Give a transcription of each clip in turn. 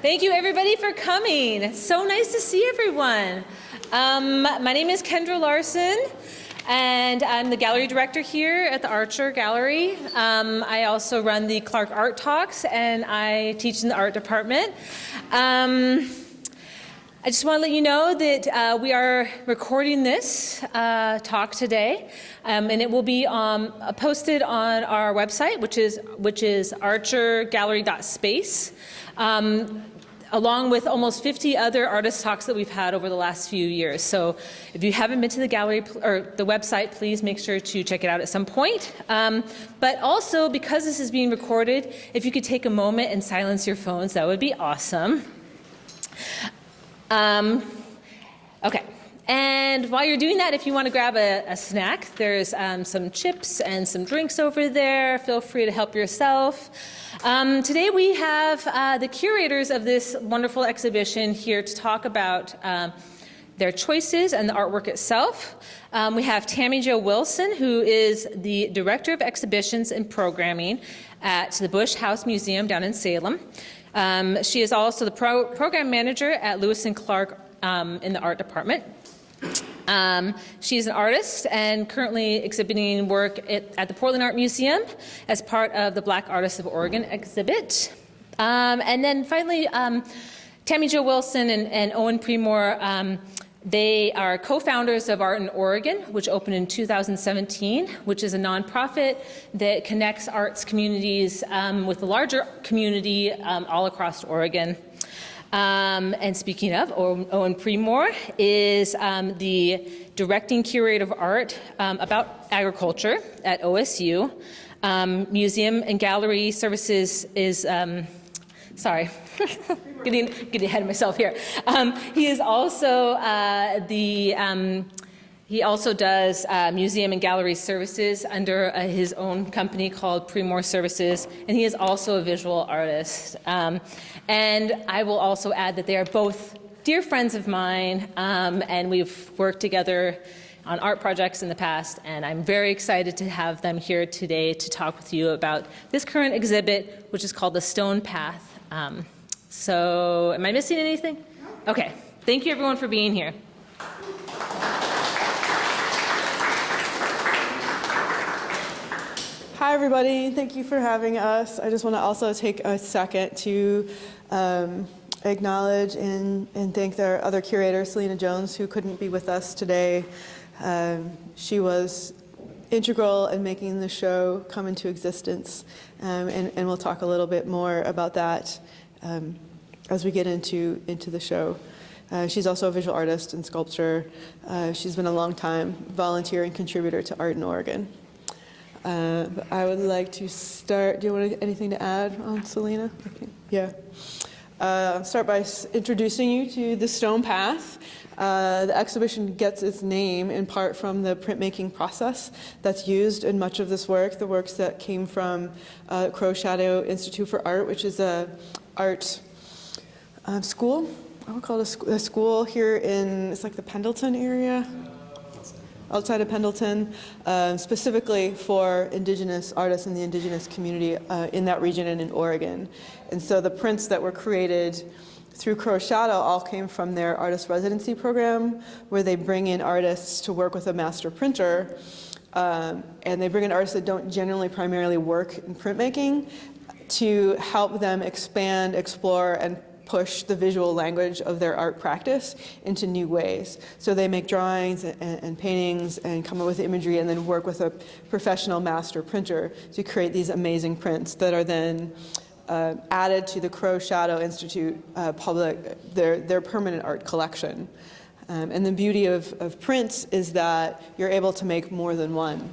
Thank you everybody for coming. It's so nice to see everyone. My name is Kendra Larson, and I'm the gallery director here at the Archer Gallery. I also run the Clark Art Talks, and I teach in the art department. I just want to let you know that we are recording this talk today, and it will be posted on our website, which is archergallery.space, along with almost 50 other artist talks that we've had over the last few years. So if you haven't been to the gallery or the website, please make sure to check it out at some point. But also, because this is being recorded, if you could take a moment and silence your phones, that would be awesome. Okay, and while you're doing that, if you want to grab a snack, there's some chips and some drinks over there. Feel free to help yourself. Today we have the curators of this wonderful exhibition here to talk about their choices and the artwork itself. We have Tammy Jo Wilson, who is the Director of Exhibitions and Programming at the Bush House Museum down in Salem. She is also the program manager at Lewis & Clark in the art department. She's an artist and currently exhibiting work at the Portland Art Museum as part of the Black Artists of Oregon exhibit. And then finally, Tammy Jo Wilson and Owen Premore, they are co-founders of Art in Oregon, which opened in 2017, which is a nonprofit that connects arts communities with the larger community all across Oregon. And speaking of, Owen Premore is the directing curator of art about agriculture at OSU. Museum and gallery services is, sorry. Getting ahead of myself here. He is also he also does museum and gallery services under his own company called Premore Services, and he is also a visual artist. And I will also add that they are both dear friends of mine, and we've worked together on art projects in the past, and I'm very excited to have them here today to talk with you about this current exhibit, which is called The Stone Path. So, am I missing anything? Okay, thank you everyone for being here. Hi everybody, thank you for having us. I just want to also take a second to acknowledge and thank their other curator, Selena Jones, who couldn't be with us today. She was integral in making the show come into existence, and we'll talk a little bit more about that as we get into the show. She's also a visual artist and sculptor. She's been a long time volunteer and contributor to Art in Oregon. I would like to start. Do you want anything to add on Selena? Okay. Yeah. I'll start by introducing you to The Stone Path. The exhibition gets its name in part from the printmaking process that's used in much of this work, the works that came from Crow Shadow Institute for Art, which is a art school. I would call it a school here it's like the Pendleton area, outside of Pendleton, specifically for indigenous artists in the indigenous community in that region and in Oregon. And so the prints that were created through Crow Shadow all came from their artist residency program, where they bring in artists to work with a master printer, and they bring in artists that don't generally primarily work in printmaking to help them expand, explore, and push the visual language of their art practice into new ways. So they make drawings and paintings and come up with imagery and then work with a professional master printer to create these amazing prints that are then added to the Crow Shadow Institute their permanent art collection. And the beauty of prints is that you're able to make more than one.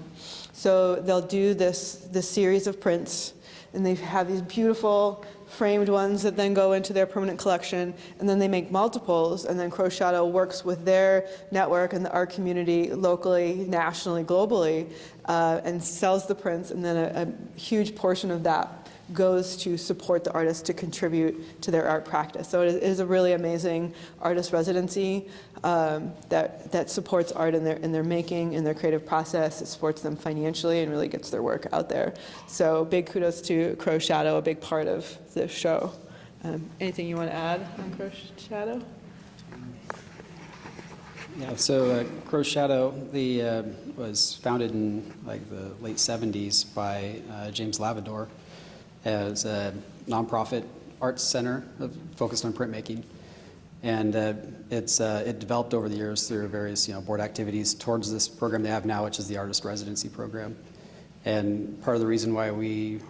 So they'll do this series of prints, and they have these beautiful framed ones that then go into their permanent collection, and then they make multiples, and then Crow Shadow works with their network and the art community locally, nationally, globally, and sells the prints, and then a huge portion of that goes to support the artists to contribute to their art practice. So it is a really amazing artist residency that supports art in their making, in their creative process. It supports them financially and really gets their work out there. So big kudos to Crow Shadow, a big part of this show. Anything you want to add on Crow's Shadow? Yeah, so Crow's Shadow was founded in like the late 70s by James Lavador as a nonprofit arts center focused on printmaking. And it developed over the years through various board activities towards this program they have now, which is the artist residency program. And part of the reason why we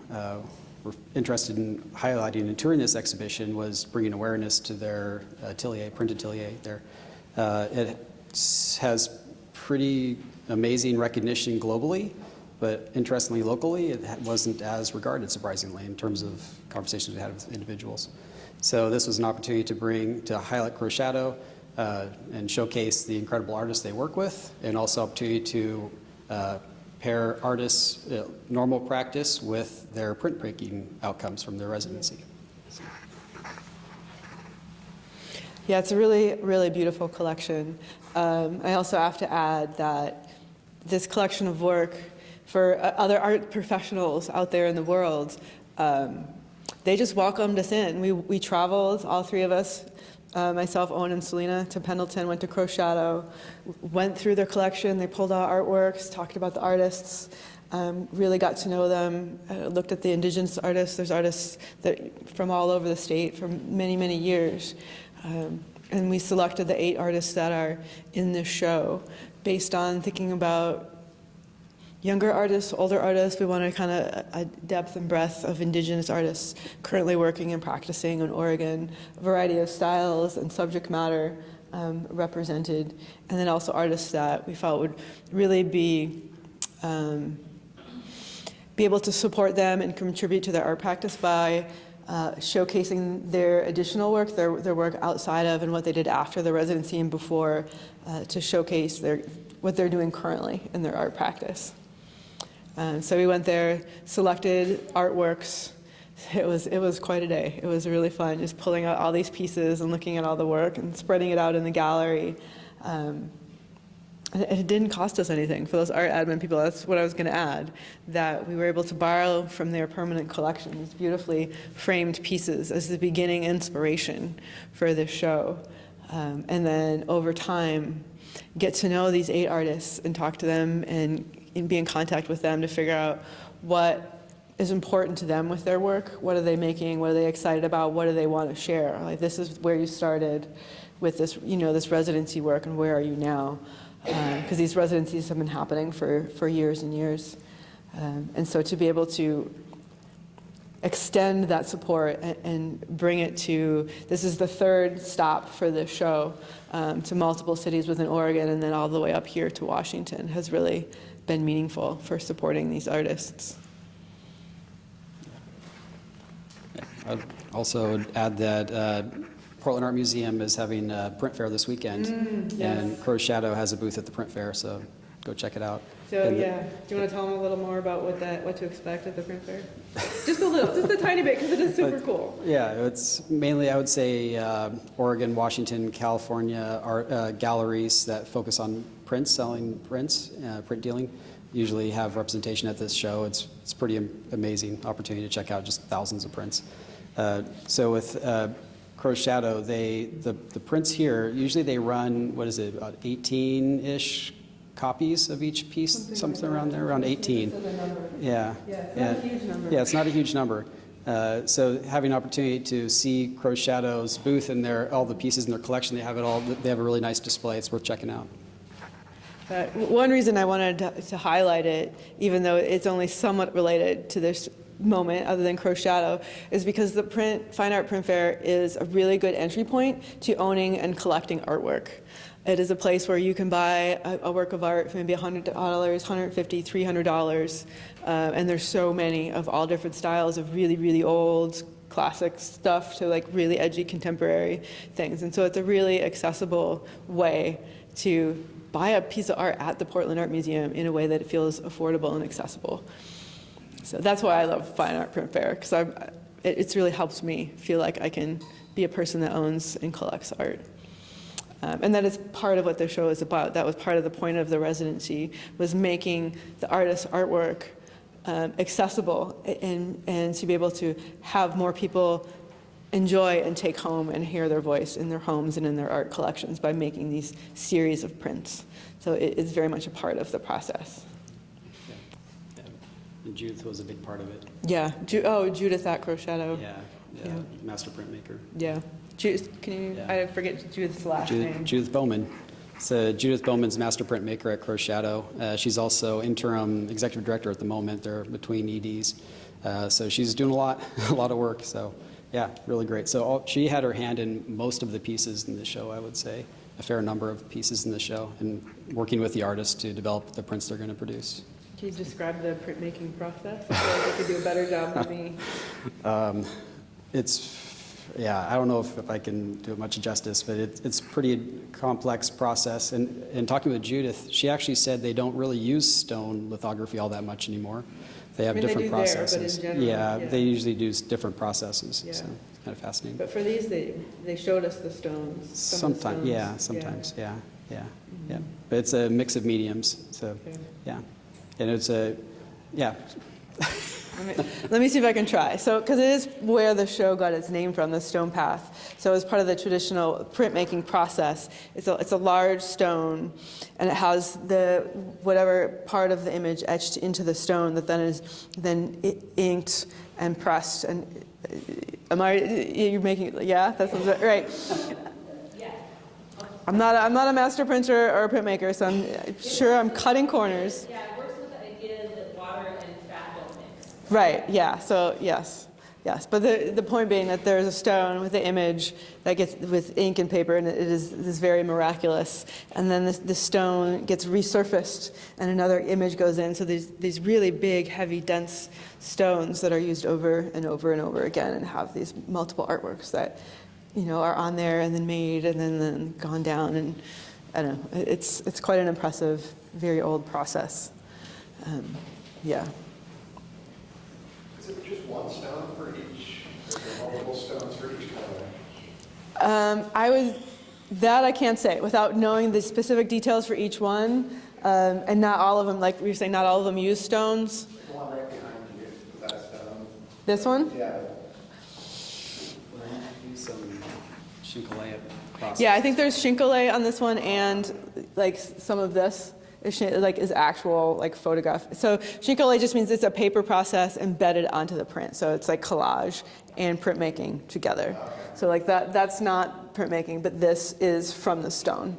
were interested in highlighting and touring this exhibition was bringing awareness to their atelier, print atelier there. It has pretty amazing recognition globally, but interestingly locally, it wasn't as regarded, surprisingly, in terms of conversations we had with individuals. So this was an opportunity to highlight Crow's Shadow and showcase the incredible artists they work with, and also opportunity to pair artists' normal practice with their printmaking outcomes from their residency. Yeah, it's a really, really beautiful collection. I also have to add that this collection of work for other art professionals out there in the world, they just welcomed us in. We traveled, all three of us, myself, Owen, and Selena, to Pendleton, went to Crow's Shadow, went through their collection. They pulled out artworks, talked about the artists, really got to know them, looked at the indigenous artists. There's artists from all over the state for many, many years. And we selected the 8 artists that are in this show based on thinking about younger artists, older artists. We wanted kind of a depth and breadth of indigenous artists currently working and practicing in Oregon, a variety of styles and subject matter represented, and then also artists that we felt would really be able to support them and contribute to their art practice by showcasing their additional work, their work outside of and what they did after the residency and before, to showcase what they're doing currently in their art practice. So we went there, selected artworks. It was quite a day. It was really fun, just pulling out all these pieces and looking at all the work and spreading it out in the gallery. And it didn't cost us anything. For those art admin people, that's what I was going to add, that we were able to borrow from their permanent collections beautifully framed pieces as the beginning inspiration for this show. And then over time, get to know these 8 artists and talk to them and be in contact with them to figure out what is important to them with their work. What are they making? What are they excited about? What do they want to share? Like, this is where you started with this, this residency work, and where are you now? Because these residencies have been happening for years and years. And so to be able to extend that support and bring it to, this is the 3rd stop for this show, to multiple cities within Oregon and then all the way up here to Washington, has really been meaningful for supporting these artists. I'd also add that Portland Art Museum is having a print fair this weekend, Yes. and Crow's Shadow has a booth at the print fair, so go check it out. So do you want to tell them a little more about what to expect at the print fair? Just a little, just a tiny bit, because it is super cool. Yeah, it's mainly, I would say, Oregon, Washington, California art galleries that focus on prints, selling prints, print dealing, usually have representation at this show. It's pretty amazing opportunity to check out just thousands of prints. So with Crow's Shadow, the prints here, usually they run, about 18-ish copies of each piece, something around there, around 18. Yeah. It's not a huge number. Yeah, it's not a huge number. So having an opportunity to see Crow's Shadow's booth and all the pieces in their collection, they have a really nice display. It's worth checking out. One reason I wanted to highlight it, even though it's only somewhat related to this moment other than Crow's Shadow, is because the Fine Art Print Fair is a really good entry point to owning and collecting artwork. It is a place where you can buy a work of art for maybe $100, $150, $300, and there's so many of all different styles of really, really old classic stuff to like really edgy contemporary things. And so it's a really accessible way to buy a piece of art at the Portland Art Museum in a way that it feels affordable and accessible. So that's why I love Fine Art Print Fair, because it's really helps me feel like I can be a person that owns and collects art. And that is part of what the show is about. That was part of the point of the residency, was making the artist's artwork accessible and to be able to have more people enjoy and take home and hear their voice in their homes and in their art collections by making these series of prints. So it is very much a part of the process. Yeah. Yeah. And Judith was a big part of it. Yeah. Judith at Crochetto. Yeah. Yeah. Master printmaker. Yeah. Can you? Yeah. I forget Judith's last name. Judith Bowman. So Judith Bowman's master printmaker at Crochetto. She's also interim executive director at the moment. They're between EDs. So she's doing a lot of work. So yeah, really great. So she had her hand in most of the pieces in the show, I would say, a fair number of pieces in the show, and working with the artists to develop the prints they're going to produce. Can you describe the printmaking process? I feel like you could do a better job than me. I don't know if I can do it much justice, but it's a pretty complex process. And talking with Judith, she actually said they don't really use stone lithography all that much anymore. They have different they do processes. there, but in general, They usually do different processes. Yeah. So it's kind of fascinating. But for these, they showed us the stones. Sometimes. Yeah. But it's a mix of mediums. So Okay. yeah, and it's yeah. Let me see if I can try. So, because it is where the show got its name from, the stone path. So, as part of the traditional printmaking process, it's a large stone, and it has whatever part of the image etched into the stone that then is inked and pressed. And you're making? Yeah, that sounds right. Yeah. I'm not a master printer or a printmaker, so I'm sure I'm cutting corners. Yeah, it works with the idea that water and fat don't mix. Right, yeah, so yes. But the point being that there's a stone with the image that gets with ink and paper, and it is very miraculous. And then the stone gets resurfaced, and another image goes in. So these really big, heavy, dense stones that are used over and over and over again, and have these multiple artworks that are on there and then made and then gone down. And I don't know, it's quite an impressive, very old process. Yeah. Is it just one stone for each? Or are there multiple stones for each color? I can't say without knowing the specific details for each one, and not all of them. Like we were saying, not all of them use stones. The one right behind you, is that a stone? This one? Yeah. Some Shinkalea process. Yeah, I think there's Shinkalea on this one, and like some of this is actual photograph. So Shinkalea just means it's a paper process embedded onto the print. So it's like collage and printmaking together. So that's not printmaking, but this is from the stone.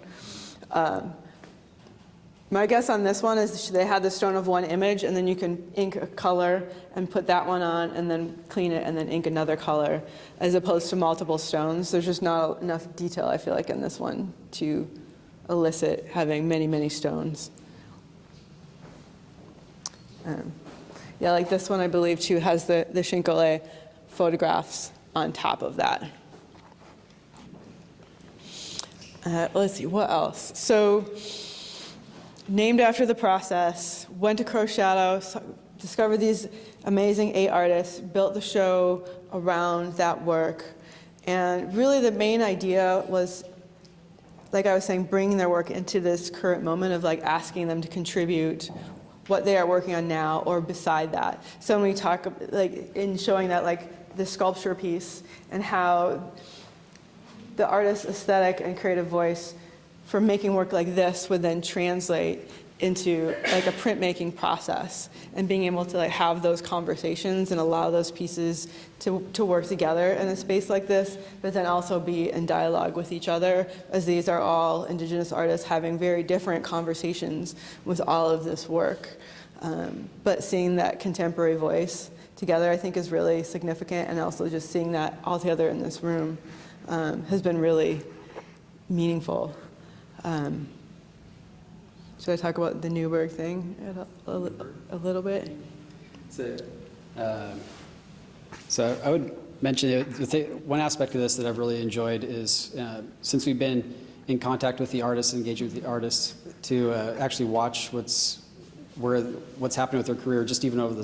My guess on this one is they had the stone of one image, and then you can ink a color and put that one on, and then clean it, and then ink another color, as opposed to multiple stones. There's just not enough detail, I feel like, in this one to elicit having many, many stones. Like this one, I believe, too, has the Shinkalea photographs on top of that. Let's see, what else? So, named after the process, went to Crochetto, discovered these amazing 8 artists, built the show around that work. And really the main idea was, like I was saying, bringing their work into this current moment of asking them to contribute what they are working on now or beside that. So when we talk in showing that the sculpture piece and how the artist's aesthetic and creative voice for making work like this would then translate into a printmaking process, and being able to have those conversations and allow those pieces to work together in a space like this, but then also be in dialogue with each other, as these are all Indigenous artists having very different conversations with all of this work. But seeing that contemporary voice together, I think, is really significant, and also just seeing that all together in this room has been really meaningful. Should I talk about the Newberg thing a little bit? So I would mention one aspect of this that I've really enjoyed is since we've been in contact with the artists, engaging with the artists, to actually watch what's happening with their career, just even over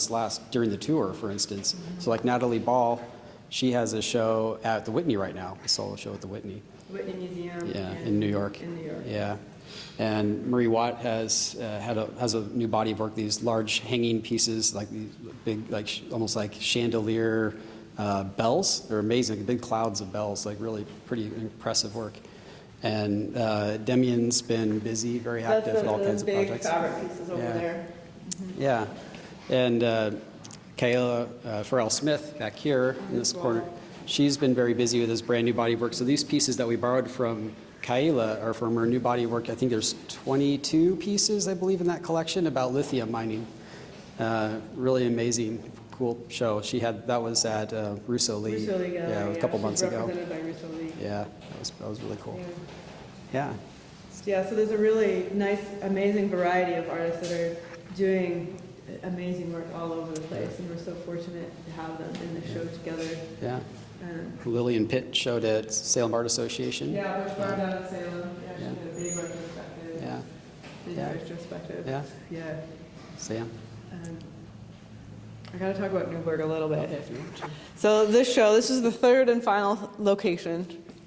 during the tour, for instance. Mm-hmm. So Natalie Ball, she has a show at the Whitney right now, a solo show at the Whitney. Whitney Museum. Yeah, in New York. In New York. Yeah. And Marie Watt has a new body of work, these large hanging pieces, these big, almost like chandelier bells. They're amazing, big clouds of bells, like really pretty impressive work. And Demian's been busy, very active in all kinds of projects. That's the big fabric pieces over Yeah. there. Yeah, and Kayla Farrell-Smith back here in this corner, she's been very busy with this brand new body work. So these pieces that we borrowed from Kayla are from her new body work. I think there's 22 pieces, I believe, in that collection about lithium mining. Really amazing, cool show. That was at Russo Lee. Russo Lee Gallery, yeah, a couple months ago. Represented by Russo Lee. Yeah, that was really cool. Yeah. Yeah, so there's a really nice, amazing variety of artists that are doing amazing work all over the place, and we're so fortunate to have them in the show together. Yeah. Lillian Pitt showed at Salem Art Association. Yeah, which brought out at Salem. Yeah, she Yeah. did a big retrospective. Yeah. Big Yeah. retrospective. Yeah. Yeah. Sam. I got to talk about Newburgh a little bit. Okay, if you want to. So this is the third and final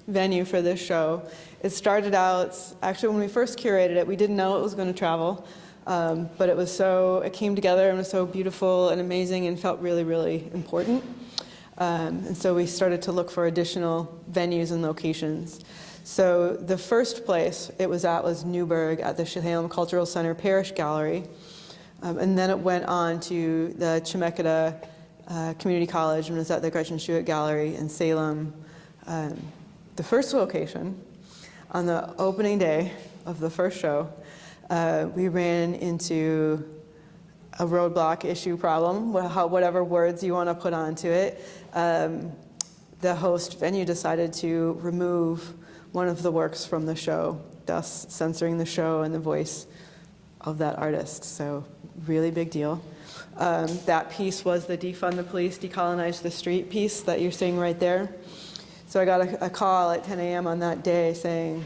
venue for this show. It started out, actually when we first curated it, we didn't know it was going to travel, but it came together and was so beautiful and amazing and felt really, really important. And so we started to look for additional venues and locations. So the first place it was at was Newburgh at the Salem Cultural Center Parish Gallery. And then it went on to the Chemeketa Community College and was at the Gretchen Schuett Gallery in Salem. The first location, on the opening day of the first show, we ran into a roadblock issue problem, whatever words you want to put onto it. The host venue decided to remove one of the works from the show, thus censoring the show and the voice of that artist. So really big deal. That piece was the Defund the Police, Decolonize the Street piece that you're seeing right there. So I got a call at 10 a.m. on that day saying,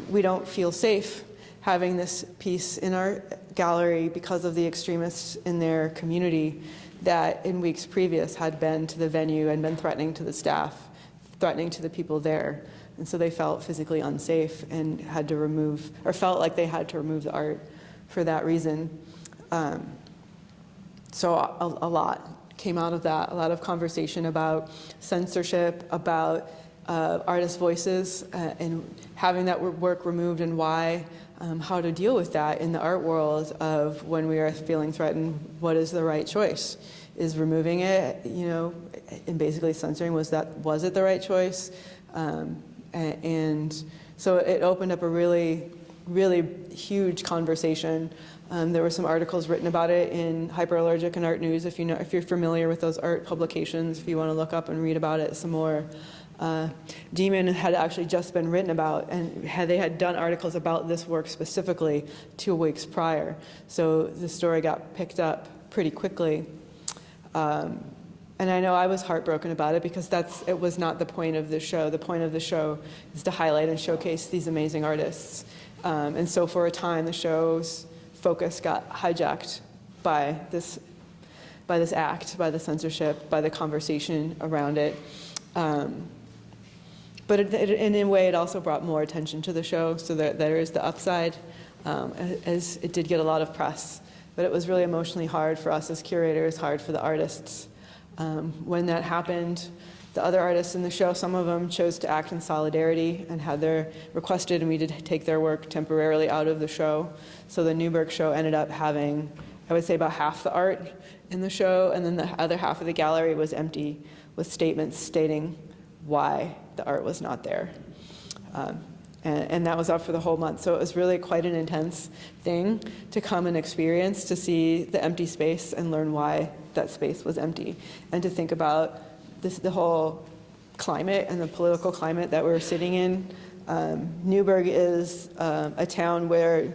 we don't feel safe having this piece in our gallery because of the extremists in their community that in weeks previous had been to the venue and been threatening to the staff, threatening to the people there. And so they felt physically unsafe and felt like they had to remove the art for that reason. So a lot came out of that, a lot of conversation about censorship, about artist voices, and having that work removed and why, how to deal with that in the art world of when we are feeling threatened, what is the right choice? Is removing it, and basically censoring, was it the right choice? And so it opened up a really, really huge conversation. There were some articles written about it in Hyperallergic and Art News, if you're familiar with those art publications, if you want to look up and read about it some more. Demon had actually just been written about, and they had done articles about this work specifically 2 weeks prior. So the story got picked up pretty quickly. And I know I was heartbroken about it because it was not the point of the show. The point of the show is to highlight and showcase these amazing artists. And so for a time, the show's focus got hijacked by this act, by the censorship, by the conversation around it. But in a way, it also brought more attention to the show, so that there is the upside, as it did get a lot of press. But it was really emotionally hard for us as curators, hard for the artists. When that happened, the other artists in the show, some of them chose to act in solidarity and had their requested, and we did take their work temporarily out of the show. So the Newburgh show ended up having, I would say, about half the art in the show, and then the other half of the gallery was empty with statements stating why the art was not there. And that was up for the whole month. So it was really quite an intense thing to come and experience, to see the empty space and learn why that space was empty, and to think about the whole climate and the political climate that we're sitting in. Newburgh is a town where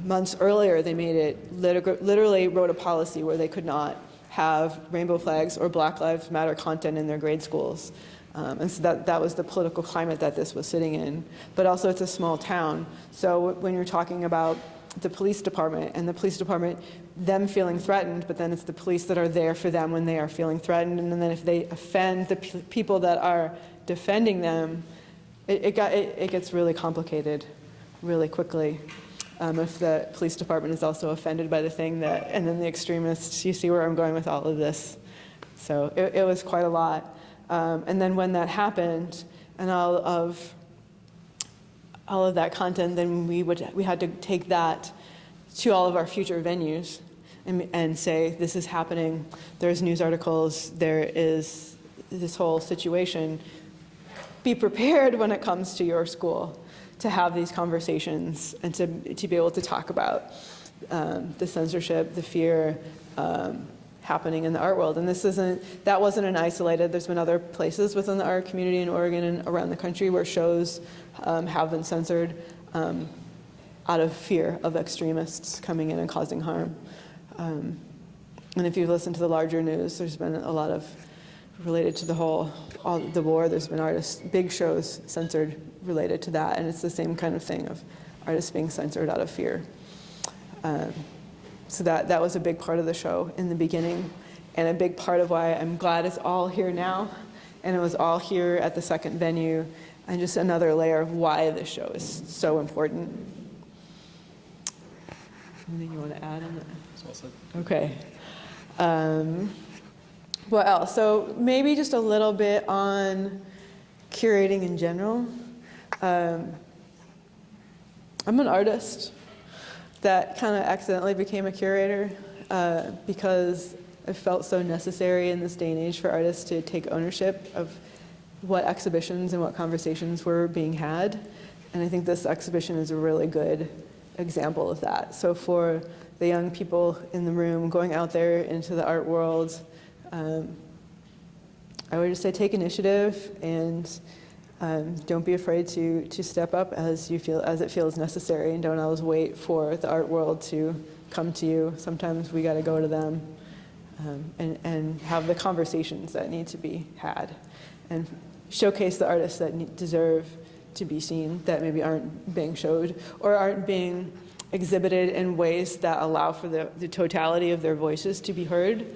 months earlier they made it, literally wrote a policy where they could not have rainbow flags or Black Lives Matter content in their grade schools. And so that was the political climate that this was sitting in. But also it's a small town. So when you're talking about the police department, and the police department, them feeling threatened, but then it's the police that are there for them when they are feeling threatened. And then if they offend the people that are defending them, it gets really complicated really quickly. If the police department is also offended by the thing and then the extremists, you see where I'm going with all of this. So it was quite a lot. And then when that happened, and all of that content, then we had to take that to all of our future venues and say, this is happening, there's news articles, there is this whole situation. Be prepared when it comes to your school to have these conversations and to be able to talk about the censorship, the fear happening in the art world. And that wasn't an isolated, there's been other places within the art community in Oregon and around the country where shows have been censored out of fear of extremists coming in and causing harm. And if you listen to the larger news, there's been a lot of related to the war, there's been big shows censored related to that, and it's the same kind of thing of artists being censored out of fear. So that was a big part of the show in the beginning, and a big part of why I'm glad it's all here now, and it was all here at the second venue, and just another layer of why this show is so important. Anything you want to add on that? Okay. What else? So maybe just a little bit on curating in general. I'm an artist that kind of accidentally became a curator because it felt so necessary in this day and age for artists to take ownership of what exhibitions and what conversations were being had. And I think this exhibition is a really good example of that. So for the young people in the room going out there into the art world, I would just say take initiative and don't be afraid to step up as it feels necessary, and don't always wait for the art world to come to you. Sometimes we got to go to them and have the conversations that need to be had, and showcase the artists that deserve to be seen that maybe aren't being showed or aren't being exhibited in ways that allow for the totality of their voices to be heard.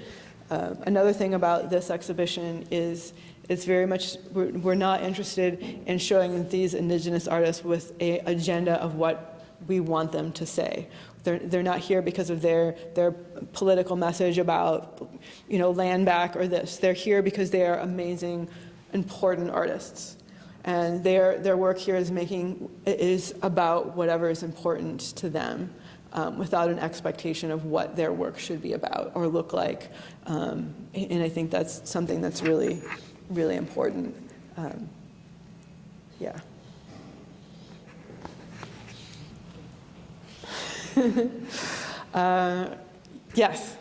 Another thing about this exhibition is it's very much, we're not interested in showing these Indigenous artists with an agenda of what we want them to say. They're not here because of their political message about, land back or this. They're here because they are amazing, important artists. And their work here is about whatever is important to them, without an expectation of what their work should be about or look like. And I think that's something that's really, really important. Yeah. Yes.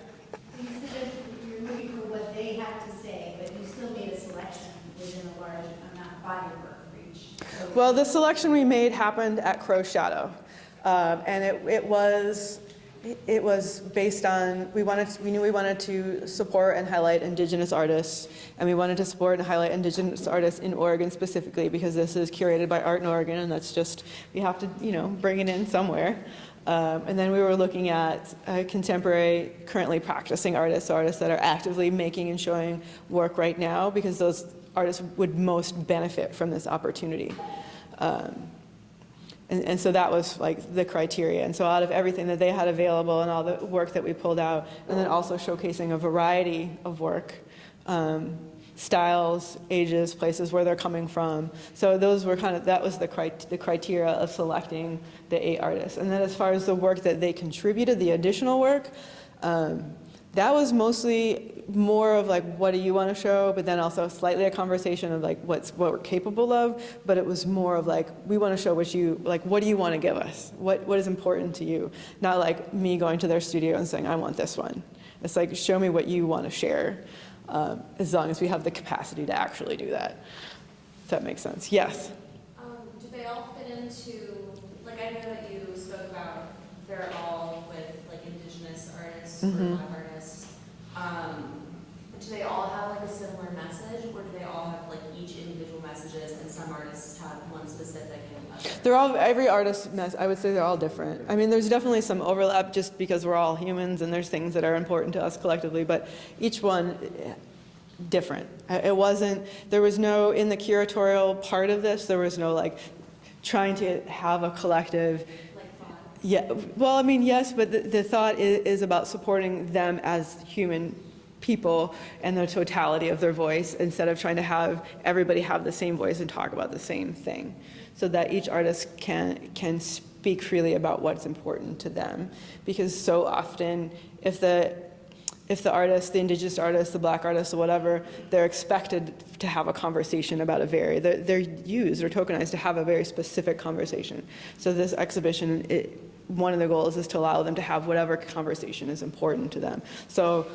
You suggested that you're looking for what they have to say, but you still made a selection within a large amount body of work for each. So Well, the selection we made happened at Crow's Shadow, and it was based on we knew we wanted to support and highlight Indigenous artists, and we wanted to support and highlight Indigenous artists in Oregon specifically because this is curated by Art in Oregon, and that's just we have to bring it in somewhere. And then we were looking at contemporary, currently practicing artists that are actively making and showing work right now, because those artists would most benefit from this opportunity. And so that was like the criteria. And so out of everything that they had available and all the work that we pulled out, and then also showcasing a variety of work, styles, ages, places where they're coming from. So those were that was the criteria of selecting the 8 artists. And then as far as the work that they contributed, the additional work, that was mostly more of like, what do you want to show? But then also slightly a conversation of like, what we're capable of. But it was more of like, we want to show what do you want to give us? What is important to you? Not like me going to their studio and saying, I want this one. It's like, show me what you want to share. As long as we have the capacity to actually do that. If that makes sense. Yes? Do they all fit into, I know that you spoke about they're all with Indigenous artists or Black artists. Do they all have a similar message, or do they all have each individual messages and some artists have one specific and other? Every artist, I would say they're all different. I mean, there's definitely some overlap just because we're all humans and there's things that are important to us collectively, but each one different. There was no, in the curatorial part of this, there was no trying to have a collective. Yeah, well, I mean, yes, but the thought is about supporting them as human people and the totality of their voice, instead of trying to have everybody have the same voice and talk about the same thing, so that each artist can speak freely about what's important to them. Because so often, if the artist, the indigenous artist, the black artist, or whatever, they're expected to have a conversation about they're used or tokenized to have a very specific conversation. So this exhibition, one of the goals is to allow them to have whatever conversation is important to them. So,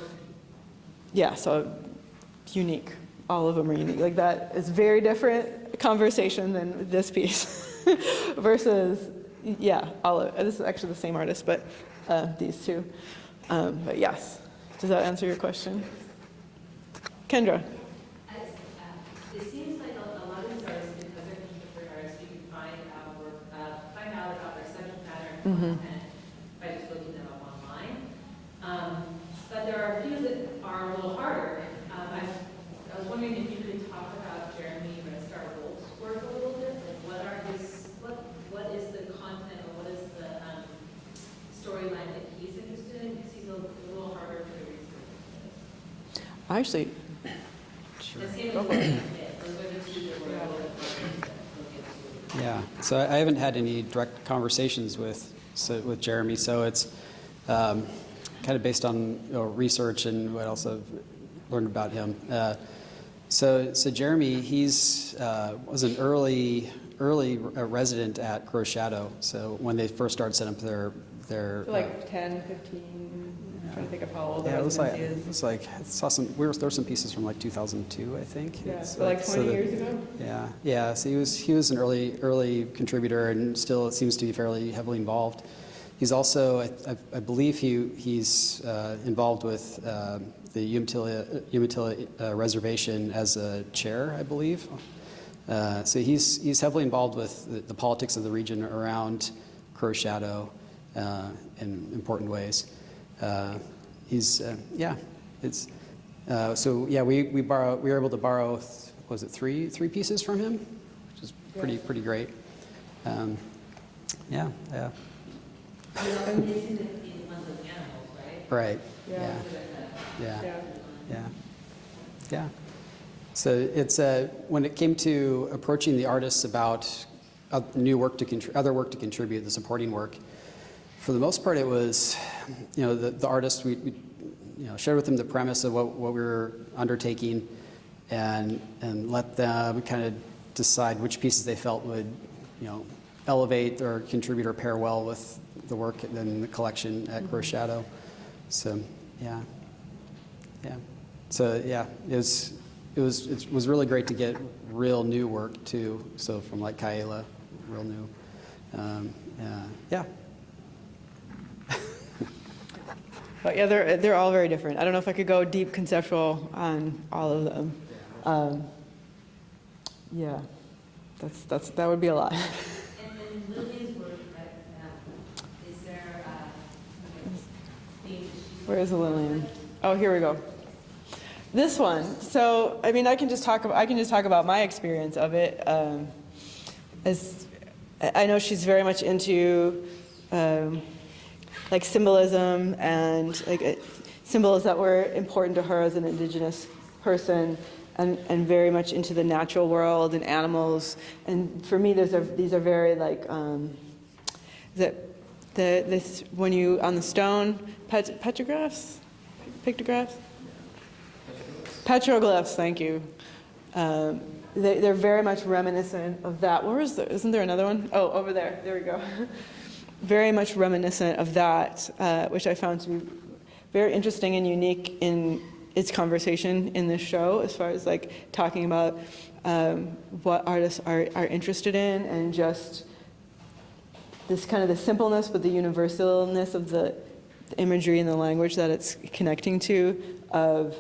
yeah, so unique. All of them are unique. Like, that is very different conversation than this piece versus, yeah, this is actually the same artist, but these two. But yes. Does that answer your question? Kendra? It seems like a lot of these artists, because they're contemporary artists, you can find out about their subject matter and content by just looking them up online. But there are a few that are a little harder. I was wondering if you could talk about Jeremy Starwold's work a little bit. Like, what is the content, or what is the storyline that he's interested in? Because he's a little harder to research. Actually, Yeah, so I haven't had any direct conversations with Jeremy, so it's kind of based on research and what else I've learned about him. So Jeremy, he's was an early resident at Crow's Shadow. So when they first started setting up their like 10, 15, I'm trying to think of how old the yeah, residency is. it was like I saw there were some pieces from like 2002, I think. Yeah, so like 20 years ago? Yeah. So he was an early contributor, and still it seems to be fairly heavily involved. He's also, I believe he's involved with the Umatilla Reservation as a chair, I believe. So he's heavily involved with the politics of the region around Crow's Shadow in important ways. So yeah, we were able to borrow, was it three pieces from him, which is pretty great. Yeah. Right. Yeah. So it's when it came to approaching the artists about other work to contribute, the supporting work. For the most part, it was, the artists, we shared with them the premise of what we were undertaking, and let them kind of decide which pieces they felt would, elevate or contribute or pair well with the work in the collection at Crow's Shadow. So yeah. So yeah, it was really great to get real new work too. So from like Kaela, real new. Yeah. But yeah, they're all very different. I don't know if I could go deep conceptual on all of them. Yeah, that would be a lot. And Lily's work, is there Where is the Lillian? Oh, here we go. This one. So, I mean, I can just talk about my experience of it. As I know, she's very much into like symbolism and like symbols that were important to her as an Indigenous person, and very much into the natural world and animals. And for me, these are very like this when you on the stone petroglyphs. Petroglyphs, thank you. They're very much reminiscent of that. Isn't there another one? Oh, over there. There we go. Very much reminiscent of that, which I found to be very interesting and unique in its conversation in this show, as far as like talking about what artists are interested in, and just this kind of the simpleness but the universalness of the imagery and the language that it's connecting to, of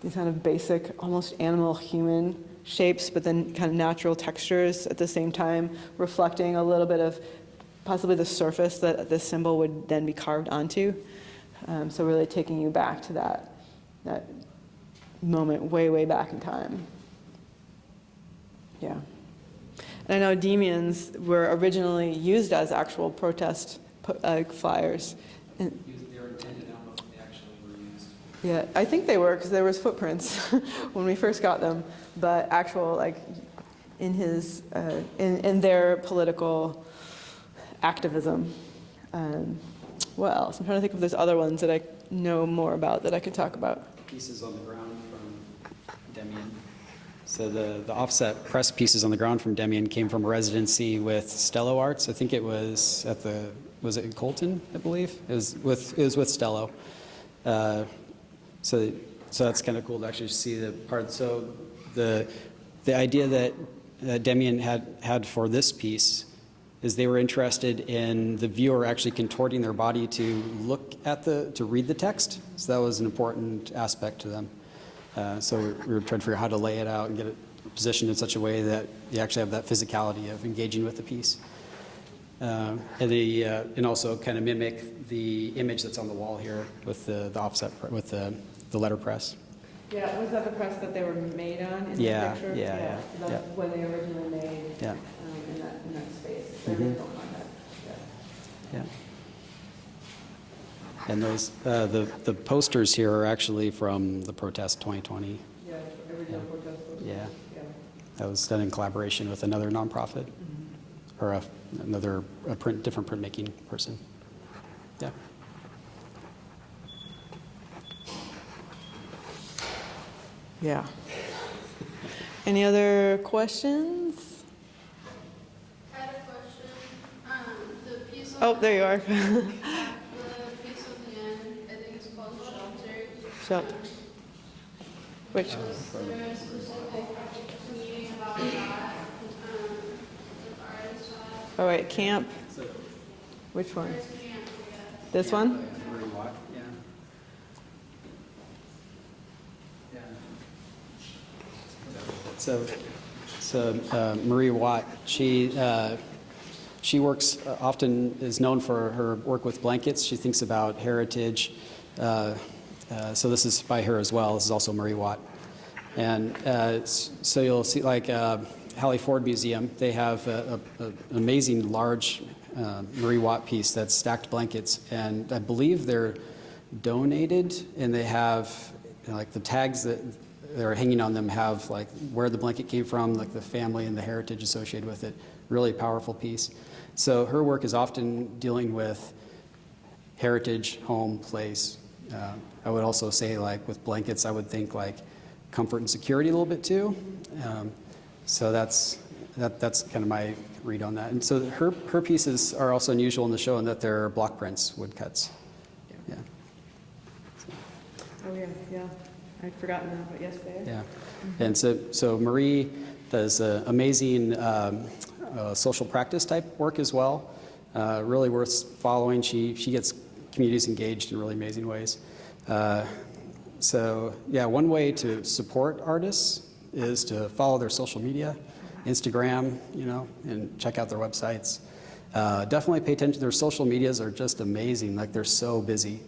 these kind of basic, almost animal human shapes, but then kind of natural textures at the same time, reflecting a little bit of possibly the surface that this symbol would then be carved onto. So really taking you back to that moment way back in time. Yeah. And I know Demians were originally used as actual protest flyers. And they were intended, I don't know if they actually were used. Yeah, I think they were because there was footprints when we first got them, but actual like in his in their political activism. What else? I'm trying to think if there's other ones that I know more about that I could talk about. Pieces on the ground from Demian. So the offset press pieces on the ground from Demian came from a residency with Stello Arts. I think it was at was it in Colton, I believe? It was with Stello. So that's kind of cool to actually see the part. So the idea that Demian had for this piece is they were interested in the viewer actually contorting their body to look at to read the text. So that was an important aspect to them. So we were trying to figure out how to lay it out and get it positioned in such a way that you actually have that physicality of engaging with the piece. And also kind of mimic the image that's on the wall here with the offset, with the letterpress. Yeah, was that the press that they were made on in Yeah, the picture? yeah. That's when they originally made Yeah. in that space. Mhm. Yeah. And those, the posters here are actually from the protest 2020. Yeah, original protest. Yeah. That was done in collaboration with another nonprofit or another different printmaking person. Yeah. Yeah. Any other questions? I had a question. The piece on Oh, there you are. the piece on the end, I think it's called Shelter. Shelter. Which? Was there a specific meaning about that? The artist had? Oh, wait, camp. Which one? Artist camp, yeah. This one? So Marie Watt, she works often is known for her work with blankets. She thinks about heritage. So this is by her as well. This is also Marie Watt. And so you'll see like Hallie Ford Museum, they have an amazing large Marie Watt piece that's stacked blankets. And I believe they're donated, and they have like the tags that they're hanging on them have like where the blanket came from, like the family and the heritage associated with it. Really powerful piece. So her work is often dealing with heritage, home, place. I would also say like with blankets, I would think like comfort and security a little bit too. So that's kind of my read on that. And so her pieces are also unusual in the show in that they're block prints, woodcuts. Yeah. Oh, yeah. I'd forgotten that, but yes, they are. Yeah, and so Marie does amazing social practice type work as well. Really worth following. She gets communities engaged in really amazing ways. So yeah, one way to support artists is to follow their social media, Instagram, and check out their websites. Definitely pay attention. Their social medias are just amazing. Like they're so busy.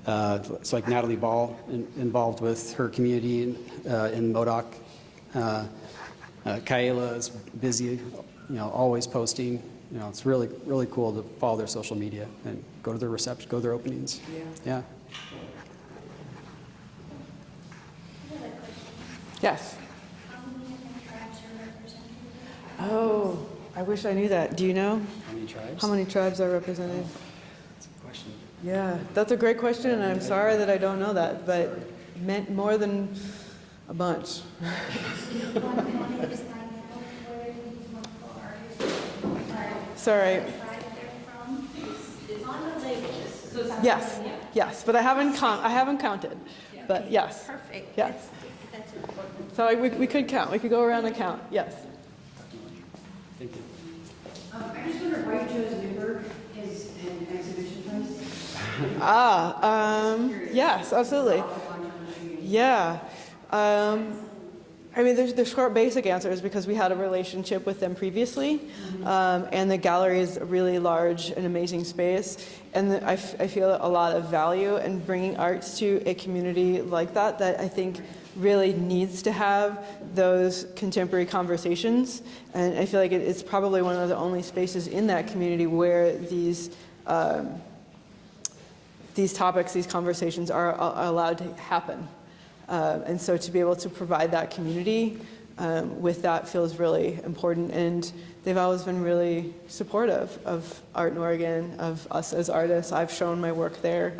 It's like Natalie Ball involved with her community in Modoc. Kaela is busy, always posting. It's really, really cool to follow their social media and go to their receptions, go to their openings. Yeah. Yes. How many different tribes are represented? Oh, I wish I knew that. Do you know? How many tribes? How many tribes are represented? That's a question. Yeah, that's a great question, and I'm sorry that I don't know that, but meant more than a bunch. Sorry. It's on the label, so it's Yes, but I haven't counted. But yes. Perfect. Yes. That's important. So we could count. We could go around and count. Yes. Thank you. I just wonder why you chose Newburgh as an exhibition place? Yes, absolutely. Yeah. I mean, the short basic answer is because we had a relationship with them previously, and the gallery is a really large and amazing space, and I feel a lot of value in bringing arts to a community like that I think really needs to have those contemporary conversations, and I feel like it's probably one of the only spaces in that community where these these topics, these conversations are allowed to happen. And so to be able to provide that community with that feels really important. And they've always been really supportive of Art in Oregon, of us as artists. I've shown my work there.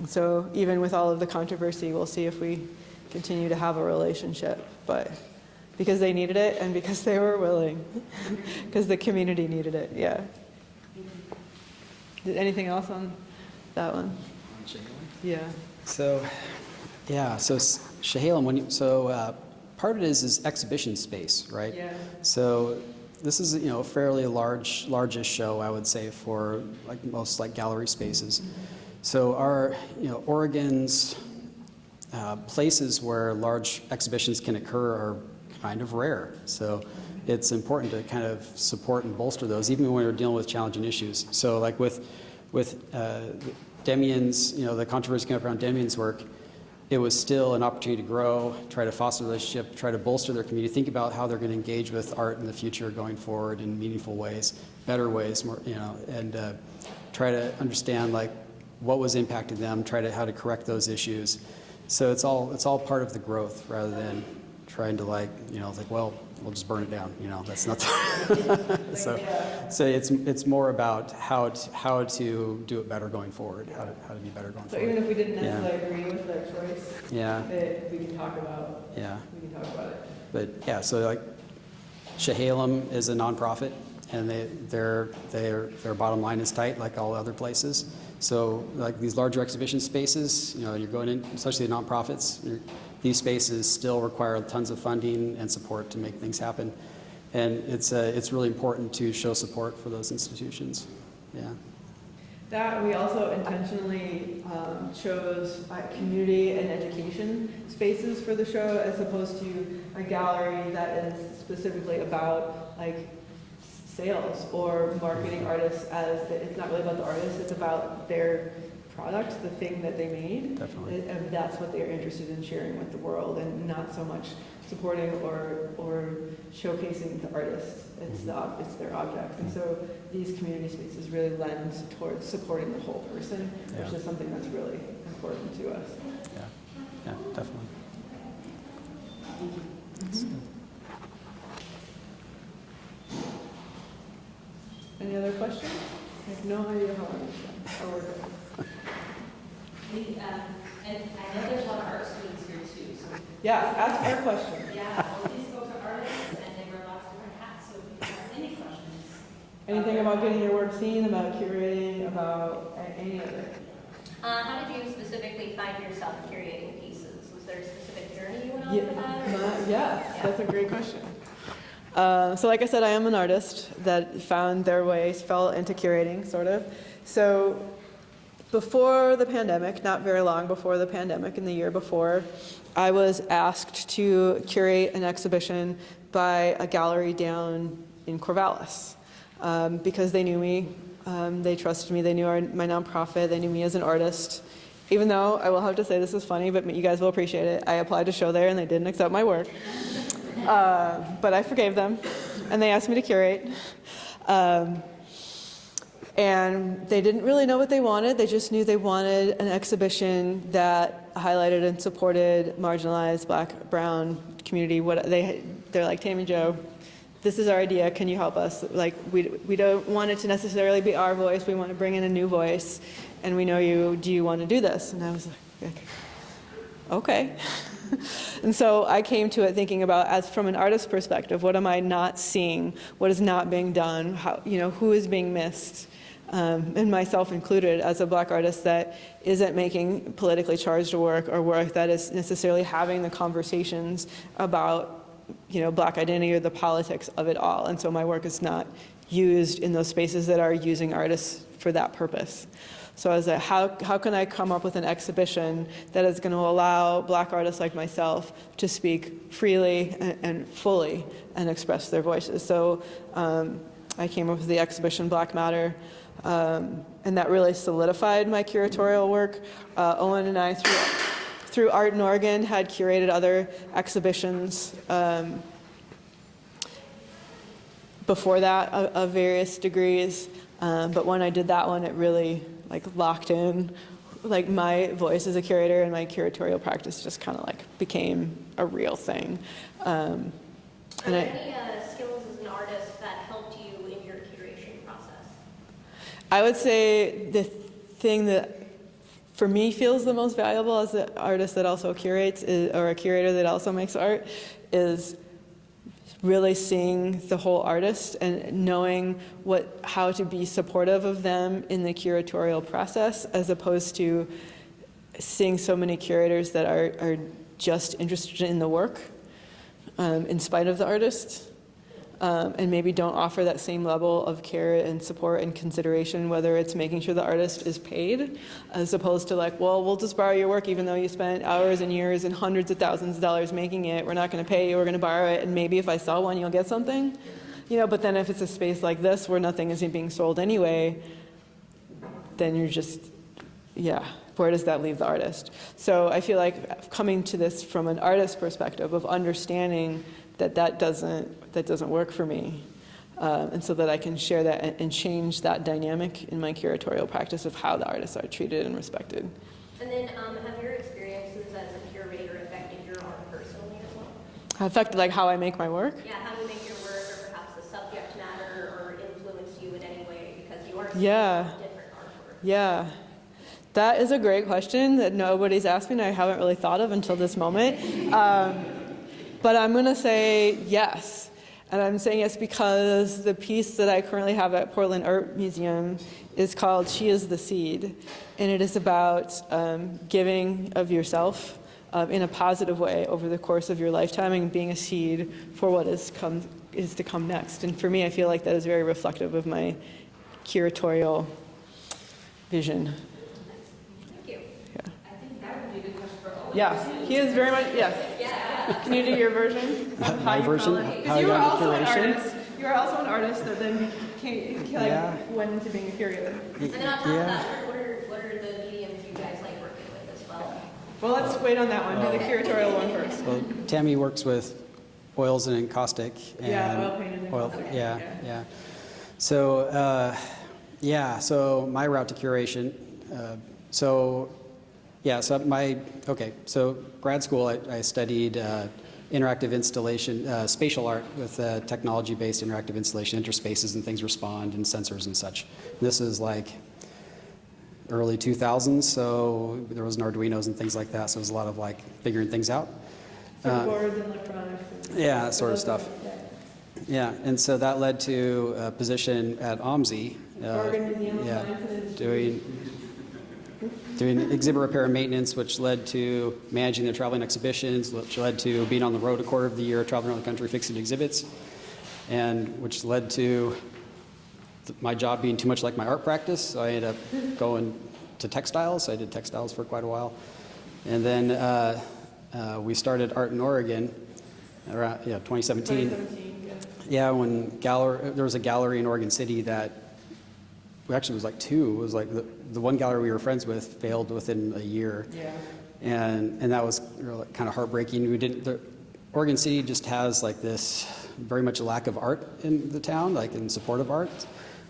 So even with all of the controversy, we'll see if we continue to have a relationship. But because they needed it and because they were willing, because the community needed it, yeah. Anything else on that one? Yeah. So, yeah, so Chehalem, part of it is exhibition space, right? Yeah. So this is, a fairly largish show, I would say, for most gallery spaces. So our, Oregon's places where large exhibitions can occur are kind of rare. So it's important to kind of support and bolster those, even when we're dealing with challenging issues. So with Demian's, the controversy came up around Demian's work, it was still an opportunity to grow, try to foster a relationship, try to bolster their community, think about how they're going to engage with art in the future going forward in meaningful ways, better ways, more, and try to understand what was impacting them, how to correct those issues. So it's all part of the growth rather than trying to well, we'll just burn it down. That's not. So it's more about how to do it better going forward, how to be better going So forward. even if we didn't necessarily agree with their choice, Yeah. we can talk about. Yeah. We can talk about it. But yeah, so Chehalem is a nonprofit, and their bottom line is tight, like all other places. So these larger exhibition spaces, you're going in, especially the nonprofits. These spaces still require tons of funding and support to make things happen, and it's really important to show support for those institutions. Yeah. That we also intentionally chose community and education spaces for the show, as opposed to a gallery that is specifically about sales or marketing artists. As it's not really about the artists; it's about their product, the thing that they made. Definitely. And that's what they're interested in sharing with the world, and not so much supporting or showcasing the artist. It's it's their object. And so these community spaces really lend towards supporting the whole person, which is something that's really important to us. Yeah, definitely. Any other questions? I have no idea how I work. And I know there's a lot of art students here too, so. Yeah, ask our question. Yeah, well, these folks are artists and they wear lots of different hats, so if you have any questions. Anything about getting your work seen, about curating, about any of it? How did you specifically find yourself curating pieces? Was there a specific journey you went on for that? Yes, that's a great question. So like I said, I am an artist that found their ways, fell into curating, sort of. So before the pandemic, not very long before the pandemic, in the year before, I was asked to curate an exhibition by a gallery down in Corvallis because they knew me, they trusted me, they knew my nonprofit, they knew me as an artist. Even though, I will have to say this is funny, but you guys will appreciate it, I applied to show there and they didn't accept my work. But I forgave them, and they asked me to curate. And they didn't really know what they wanted. They just knew they wanted an exhibition that highlighted and supported marginalized Black, Brown community. They're like, Tammy Joe, this is our idea. Can you help us? We don't want it to necessarily be our voice. We want to bring in a new voice. And we know you. Do you want to do this? And I was like, okay. And so I came to it thinking about, as from an artist's perspective, what am I not seeing? What is not being done? How, who is being missed? And myself included, as a Black artist that isn't making politically charged work or work that is necessarily having the conversations about, Black identity or the politics of it all. And so my work is not used in those spaces that are using artists for that purpose. So I was like, how can I come up with an exhibition that is going to allow Black artists like myself to speak freely and fully and express their voices? So I came up with the exhibition Black Matter, and that really solidified my curatorial work. Owen and I, through Art in Oregon, had curated other exhibitions before that of various degrees. But when I did that one, it really like locked in. Like my voice as a curator and my curatorial practice just kind of like became a real thing. Are there any skills as an artist that helped you in your curation process? I would say the thing that for me feels the most valuable as an artist that also curates or a curator that also makes art is really seeing the whole artist and knowing how to be supportive of them in the curatorial process, as opposed to seeing so many curators that are just interested in the work in spite of the artist, and maybe don't offer that same level of care and support and consideration, whether it's making sure the artist is paid, as opposed to like, well, we'll just borrow your work even though you spent hours and years and hundreds of thousands of dollars making it. We're not going to pay you, we're going to borrow it, and maybe if I sell one, you'll get something. But then if it's a space like this where nothing isn't being sold anyway, then you're just, where does that leave the artist? So I feel like coming to this from an artist perspective of understanding that doesn't work for me, and so that I can share that and change that dynamic in my curatorial practice of how the artists are treated and respected. And then have your experiences as a curator affected your art personally as well? Affected like how I make my work? Yeah, how you make your work, or perhaps the subject matter, or influenced you in any way because you are seeing different artwork. Yeah. That is a great question that nobody's asked me and I haven't really thought of until this moment. But I'm going to say yes. And I'm saying yes because the piece that I currently have at Portland Art Museum is called She is the Seed. And it is about giving of yourself in a positive way over the course of your lifetime and being a seed for what is to come next. And for me, I feel like that is very reflective of my curatorial vision. I think that would be a good question for Owen. Yeah, he is very much, yes. Can you do your version? Of My version? How I got into curation? You are also an artist that then went into being a curator. And then on top of that, what are the mediums you guys like working with as well? Well, let's wait on that one. Do the curatorial one first. Well, Tammy works with oils and encaustic. And oil painted and encaustic. Yeah. So, so my route to curation. So grad school, I studied interactive installation, spatial art with technology-based interactive installation, interspaces and things respond and sensors and such. This is like early 2000s, so there was Arduinos and things like that, so it was a lot of like figuring things out. Boards and electronics. Yeah, that sort of stuff. Yeah, and so that led to a position at OMSI. Oregon Museum of Science and doing exhibit repair and maintenance, which led to managing the traveling exhibitions, which led to being on the road a quarter of the year, traveling around the country fixing exhibits, and which led to my job being too much like my art practice. So I ended up going to textiles. I did textiles for quite a while. And then we started Art in Oregon around 2017. 2017, yeah. When there was a gallery in Oregon City that actually was like two. It was like the one gallery we were friends with failed within a year. Yeah. And that was really kind of heartbreaking. Oregon City just has like this very much a lack of art in the town, like in support of art.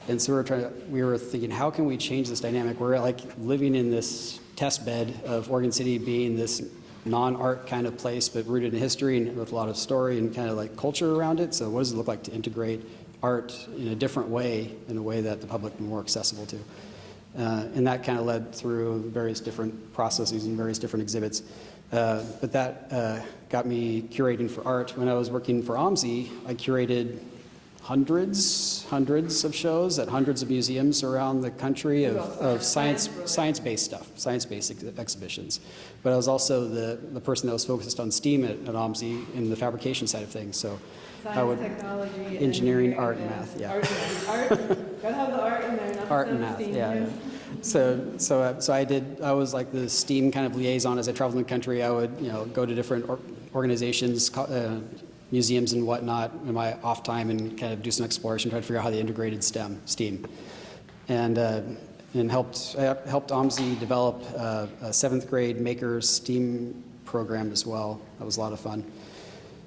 And so we were thinking, how can we change this dynamic? We're like living in this test bed of Oregon City being this non-art kind of place, but rooted in history and with a lot of story and kind of like culture around it. So what does it look like to integrate art in a different way, in a way that the public is more accessible to? And that kind of led through various different processes and various different exhibits. But that got me curating for art. When I was working for OMSI, I curated hundreds of shows at hundreds of museums around the country of science-based stuff, science-based exhibitions. But I was also the person that was focused on STEAM at OMSI in the fabrication side of things. So science, technology, engineering, art, and math. Yeah. Art. Gotta have the art in there. Art and math. Yeah. So I was like the STEAM kind of liaison as I traveled in the country. I would go to different organizations, museums and whatnot in my off time and kind of do some exploration, try to figure out how they integrated STEAM. And helped OMSI develop a 7th grade makers STEAM program as well. That was a lot of fun.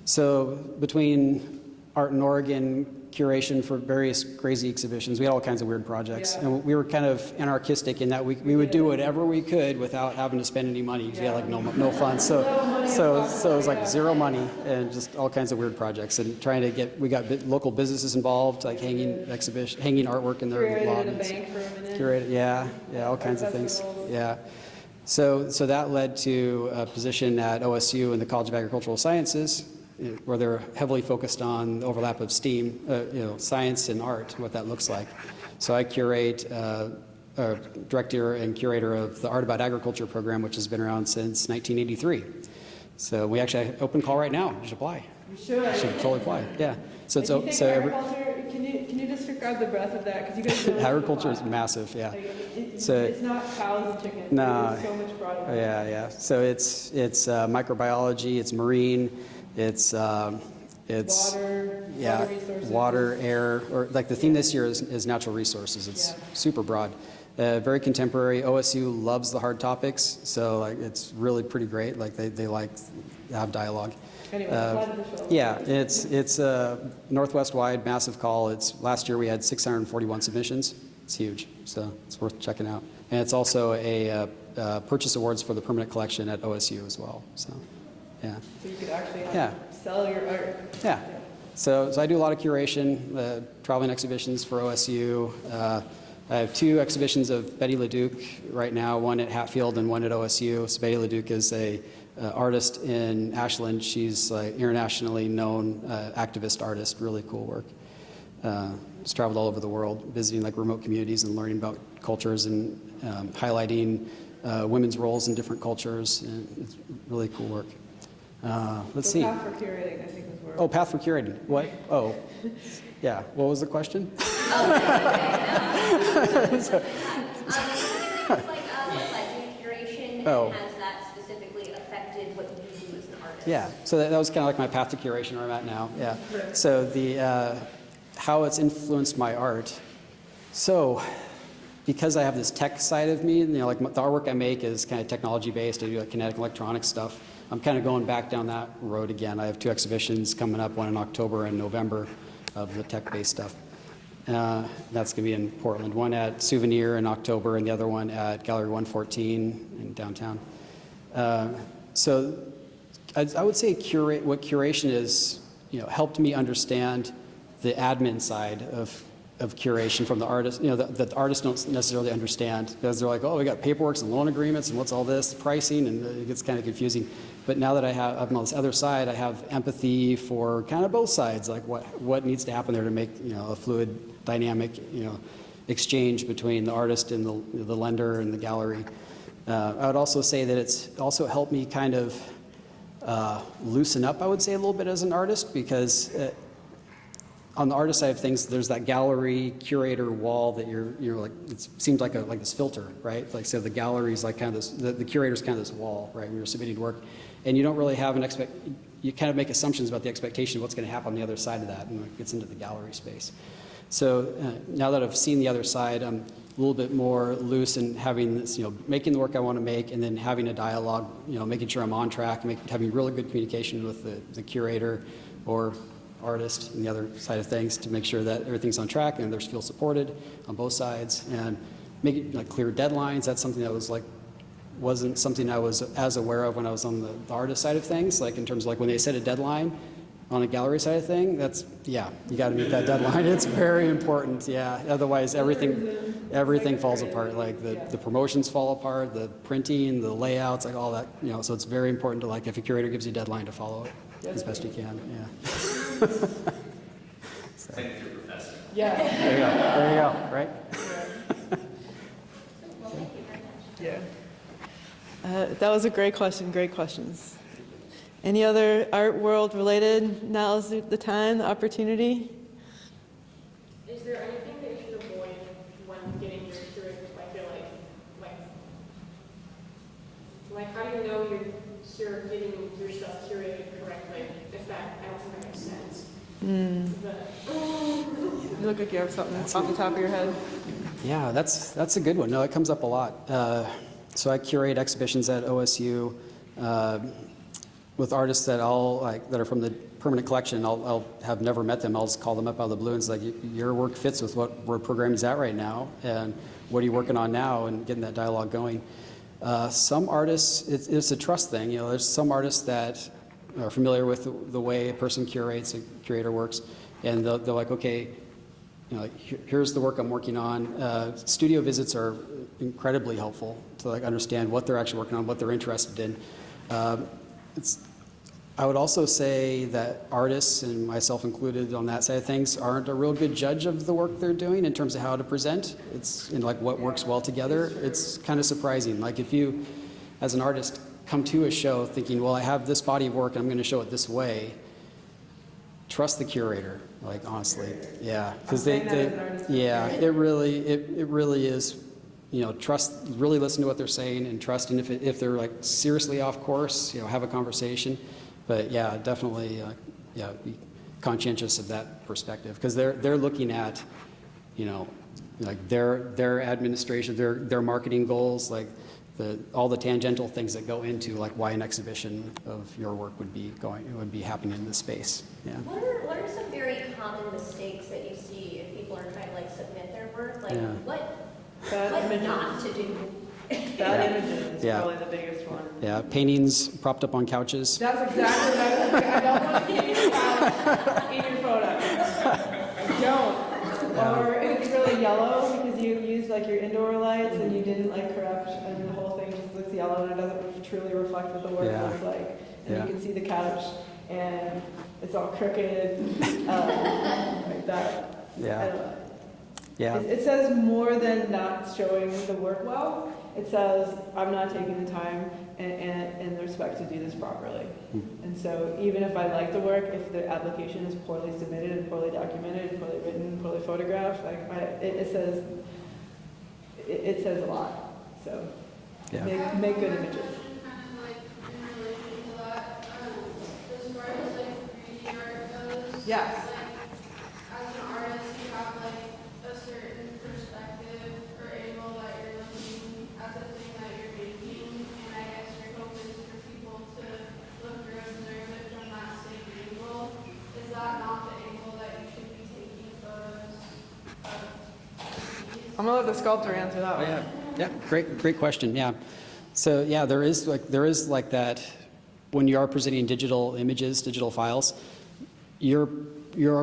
So between Art in Oregon, curation for various crazy exhibitions. We had all kinds of weird projects, and we were kind of anarchistic in that we would do whatever we could without having to spend any money because we had like no funds. So it was like zero money and just all kinds of weird projects and trying to get. We got local businesses involved, like hanging artwork in their lobbies. Curated, yeah, all kinds of things, yeah. So that led to a position at OSU in the College of Agricultural Sciences, where they're heavily focused on the overlap of STEAM, science and art, what that looks like. So I curate, director and curator of the Art About Agriculture program, which has been around since 1983. So we actually have open call right now. You should apply. You should. You should totally apply. Yeah. So it's Can you just describe the breadth of that? Because you guys know agriculture is massive. Yeah. It's not cows and chickens. No. It's so much broader. Yeah. So it's microbiology. It's marine. It's water resources. Water, air, or like the theme this year is natural resources. It's super broad, very contemporary. OSU loves the hard topics, so like it's really pretty great. Like they like to have dialogue. Anyway, it's Northwest wide, massive call. Last year we had 641 submissions. It's huge, so it's worth checking out. And it's also a purchase awards for the permanent collection at OSU as well. So. Yeah. So you could actually sell your art. Yeah. So I do a lot of curation, traveling exhibitions for OSU. I have 2 exhibitions of Betty LeDuc right now, one at Hatfield and one at OSU. So Betty LeDuc is a artist in Ashland. She's like internationally known activist artist, really cool work. She's traveled all over the world, visiting like remote communities and learning about cultures and highlighting women's roles in different cultures. And it's really cool work. Let's see. Path for curating, I think was where. Oh, path for curating. What? Oh, yeah. What was the question? Curation, Oh. has that specifically affected what you do as an artist? Yeah. So that was kind of like my path to curation where I'm at now. Yeah. So the how it's influenced my art. So because I have this tech side of me, like the artwork I make is kind of technology based. I do like kinetic electronic stuff. I'm kind of going back down that road again. I have 2 exhibitions coming up, one in October and November of the tech-based stuff. That's going to be in Portland. One at Souvenir in October and the other one at Gallery 114 in downtown. So I would say what curation is, helped me understand the admin side of curation from the artist, that the artists don't necessarily understand because they're like, oh, we got paperwork and loan agreements and what's all this pricing, and it gets kind of confusing. But now that I'm on this other side, I have empathy for kind of both sides, like what needs to happen there to make a fluid, dynamic, exchange between the artist and the lender and the gallery. I would also say that it's also helped me kind of loosen up, I would say, a little bit as an artist because. On the artist side of things, there's that gallery curator wall that you're like. It seems like this filter, right? Like so, the gallery is like kind of this. The curator's kind of this wall, right? When you're submitting work, and you don't really have you kind of make assumptions about the expectation of what's going to happen on the other side of that, and it gets into the gallery space. So now that I've seen the other side, I'm a little bit more loose in having this, making the work I want to make, and then having a dialogue, making sure I'm on track, having really good communication with the curator or artist and the other side of things to make sure that everything's on track and they feel supported on both sides, and making clear deadlines. That's something that wasn't something I was as aware of when I was on the artist side of things, like in terms of when they set a deadline on a gallery side of thing. You got to meet that deadline. It's very important. Yeah, otherwise everything falls apart. Like the promotions fall apart, the printing, the layouts, like all that. So it's very important to if a curator gives you a deadline to follow it as best you can. Yeah. Thank you, Professor. Yeah. There you go. Right? Yeah. That was a great question. Great questions. Any other art world related? Now's the time, the opportunity. Is there anything that you should avoid when getting your curated? I feel like how do you know you're getting your stuff curated correctly? If that, I don't think that makes sense. You look like you have something off the top of your head. Yeah, that's a good one. No, it comes up a lot. So I curate exhibitions at OSU. with artists that that are from the permanent collection, I'll have never met them. I'll just call them up out of the blue and it's like, your work fits with what we're programming's at right now, and what are you working on now, and getting that dialogue going. Some artists, it's a trust thing. There's some artists that are familiar with the way a person curates, a curator works, and they're like, okay, here's the work I'm working on. Studio visits are incredibly helpful to understand what they're actually working on, what they're interested in. I would also say that artists, and myself included on that side of things, aren't a real good judge of the work they're doing in terms of how to present. It's what works well together. It's kind of surprising. If you, as an artist, come to a show thinking, well, I have this body of work and I'm going to show it this way, trust the curator. Honestly, yeah, because it really is. Trust. Really listen to what they're saying, and trust. And if they're seriously off course, have a conversation. But yeah, definitely, be conscientious of that perspective, because they're looking at, their administration, their marketing goals, all the tangential things that go into why an exhibition of your work would be happening in this space. Yeah. What are some very common mistakes that you see if people are trying to submit their work? What not to do? Bad images is probably the biggest one. Yeah, paintings propped up on couches. That's exactly what I was thinking. I don't want to see your couch in your photo. Don't. Or if it's really yellow because you used your indoor lights and you didn't correct, and the whole thing just looks yellow and it doesn't truly reflect what the work looks like. And you can see the couch and it's all crooked, like that. Yeah. Yeah. It says more than not showing the work well. It says, I'm not taking the time and the respect to do this properly. And so even if I like the work, if the application is poorly submitted and poorly documented, poorly written, poorly photographed, it says a lot. So make good images. Yes. As an artist, you have a certain perspective or angle that you're looking at the thing that you're making, and I guess your hope is for people to look or observe it from that same angle. Is that not the angle that you should be taking photos of? I'm gonna let the sculptor answer that one. Yeah, great question. Yeah, so yeah, there is that when you are presenting digital images, digital files, you're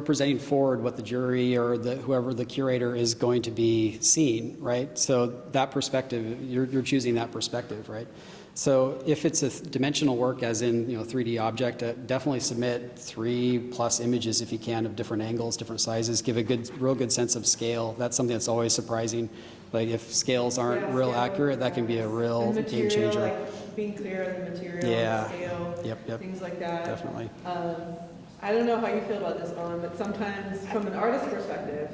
presenting forward what the jury or whoever the curator is going to be seeing, right? So that perspective, you're choosing that perspective, right? So if it's a dimensional work, as in 3D object, definitely submit 3+ images if you can of different angles, different sizes. Give a real good sense of scale. That's something that's always surprising. If scales aren't real accurate, that can be a real game changer. Being clear on the material, scale, yep, things like that. Definitely. I don't know how you feel about this, Owen, but sometimes from an artist's perspective,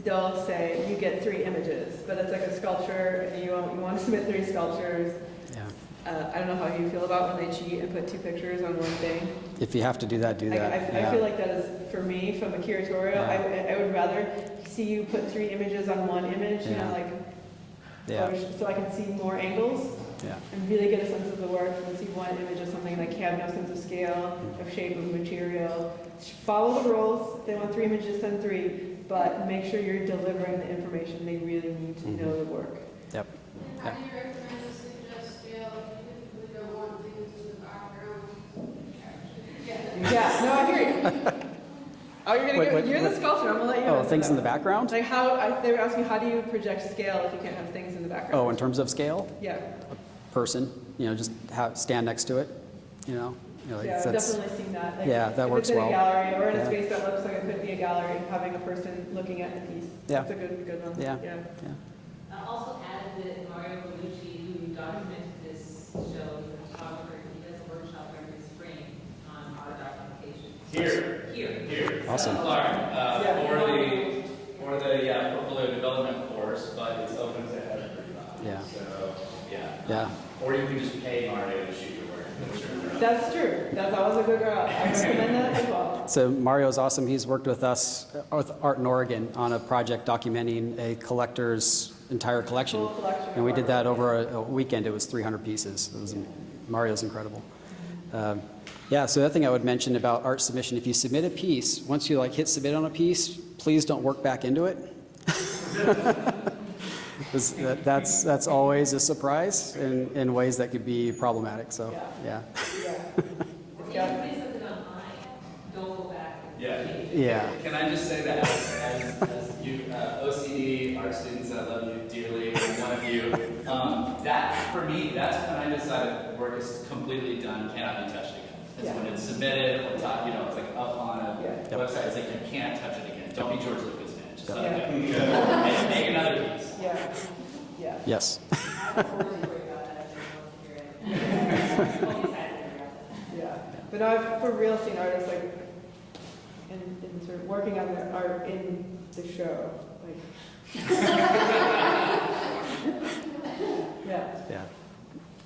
they'll say you get 3 images, but it's like a sculpture and you want to submit 3 sculptures. Yeah. I don't know how you feel about when they cheat and put 2 pictures on one thing. If you have to do that, do that. I feel like that is, for me, from a curatorial, I would rather see you put 3 images on one image, so I can see more angles. Yeah. And really get a sense of the work and see one image of something like have no sense of scale, of shape, of material. Follow the rules. If they want 3 images, send 3, but make sure you're delivering the information they really need to know the work. Yep. And how do you recommend to suggest scale if you don't want things in the background? Yeah, no, I hear you. Oh, you're the sculptor. I'm gonna let you know. Oh, things in the background? They were asking, how do you project scale if you can't have things in the background? Oh, in terms of scale? Yeah. Person, just stand next to it, Yeah, I've definitely seen that. That works well. If it's in a gallery or in a space that looks like it could be a gallery, having a person looking at the piece. Yeah. That's a good one. Yeah. Also added that Mario Bellucci, who documented this show, he's a photographer, he does a workshop every spring on art documentation. Here. Awesome. For the portfolio development course, but it's open to everybody. Yeah. So, yeah. Or you can just pay Mario to shoot your work. That's true. That's always a good route. I recommend that as well. So Mario's awesome. He's worked with us, with Art in Oregon, on a project documenting a collector's entire collection. Full collection. And we did that over a weekend. It was 300 pieces. Mario's incredible. Yeah, so the other thing I would mention about art submission, if you submit a piece, once you like hit submit on a piece, please don't work back into it. 'Cause that's always a surprise in ways that could be problematic, so, yeah. Yeah. Can I just say that as you OCD art students, I love you dearly, and one of you, that for me, that's when I decided work is completely done, cannot be touched again. It's when it's submitted or taught, it's like up on a website. It's like you can't touch it again. Don't be George Lucas, man. Just let it go. Make another piece. Yes. But I've for real seen artists like in sort of working on their art in the show, like.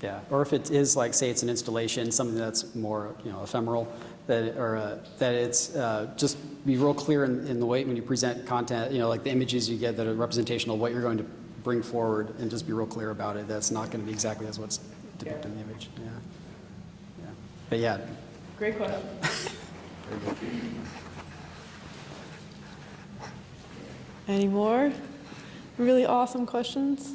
Yeah. Or if it is like, say, it's an installation, something that's more, ephemeral, that it's just be real clear in the way when you present content, like the images you get that are representational of what you're going to bring forward, and just be real clear about it. That's not going to be exactly as what's depicted in the image. Yeah. But yeah. Great question. Very good. Any more really awesome questions?